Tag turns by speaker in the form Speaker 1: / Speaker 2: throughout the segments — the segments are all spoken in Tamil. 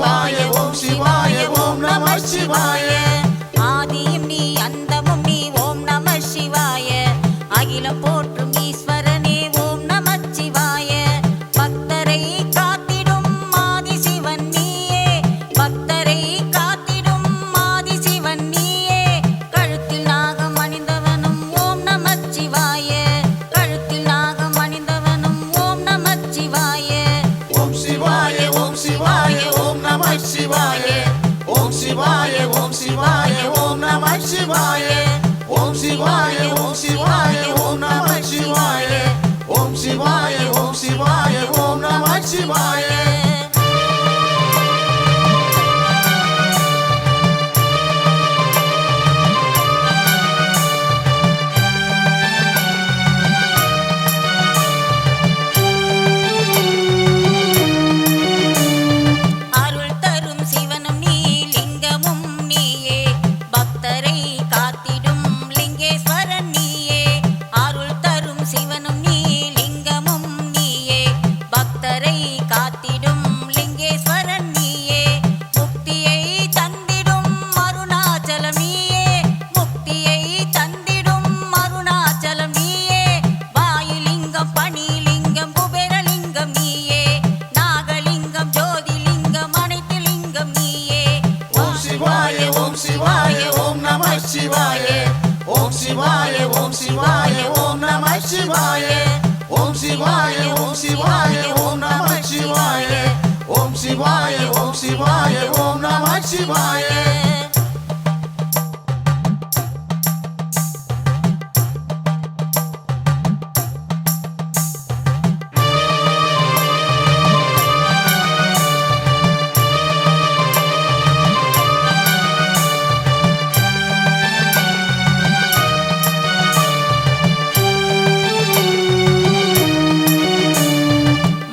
Speaker 1: சிவாய ஓம் சிவாய ஓம் நம சிவாய
Speaker 2: ஆதியும் நீ அந்தமும் நீ ஓம் நம சிவாய அகிலம் போற்றும் ஈஸ்வரனே ஓம் நம சிவாய பக்தரை காத்திடும் ஆதி சிவன் நீயே பக்தரை காத்திடும் ஆதி சிவன் நீயே கழுத்தில் நாகம் அணிந்தவனும் ஓம் நம சிவாய கழுத்தில் நாகம் அணிந்தவனும் ஓம் நம சிவாய
Speaker 1: ஓம் சிவாய ஓம் சிவாய ஓம் நம சிவாய ஓம் சிவாய ஓம் சிவாய ஓம் நம சிவாய ஓம் சிவாய ஓம் சிவாய ஓம் நம சிவாய ஓம் சிவாய ஓம் சிவாய ஓம் நம சிவாய
Speaker 2: அருள் தரும் சிவனும் நீ லிங்கமும் நீயே பக்தரை காத்திடும் லிங்கேஸ்வரன் நீயே அருள் தரும் சிவனும் நீ லிங்கமும் நீயே பக்தரை காத்திடும் லிங்கேஸ்வரன் நீயே முக்தியை தந்திடும் அருணாச்சலம் நீயே முக்தியை தந்திடும் அருணாச்சலம் நீயே வாயுலிங்கம் பணிலிங்கம் குபேரலிங்கம் நீயே நாகலிங்கம் ஜோதிலிங்கம் அனைத்து லிங்கம் நீயே
Speaker 1: ஓம் சிவாய ஓம் சிவாய ஓம் நம சிவாய ஓம் சிவாய ஓம் சிவாய ஓம் நம சிவாய ஓம் சிவாய ஓம் சிவாய ஓம் நம சிவாய ஓம் சிவாய ஓம் சிவாய ஓம் நம சிவாய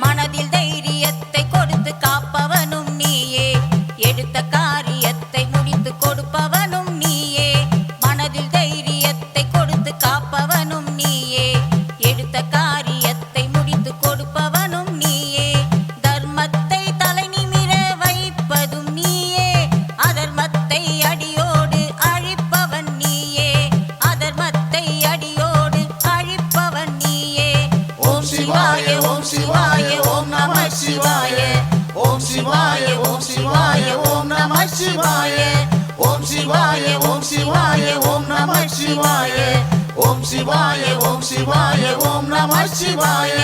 Speaker 2: மனதில் தைரியத்தை கொடுத்து காப்பவனும் நீயே எடுத்த காரியத்தை முடித்து கொடுப்பவனும் நீயே மனதில் தைரியத்தை கொடுத்து காப்பவனும் நீயே எடுத்த காரியத்தை முடித்து கொடுப்பவனும் நீயே தர்மத்தை தலை நிமிர வைப்பதும் நீயே அதர்மத்தை அடியோடு அழிப்பவன் நீயே அதர்மத்தை அடியோடு அழிப்பவன் நீயே
Speaker 1: ஓம் சிவாய ஓம் சிவாய ஓம் நம சிவாய ஓம் சிவாய ஓம் சிவாய ஓம் நம சிவாய ஓம் சிவாய ஓம் சிவாய ஓம் நம சிவாய ஓம் சிவாய ஓம் சிவாய ஓம் நம சிவாய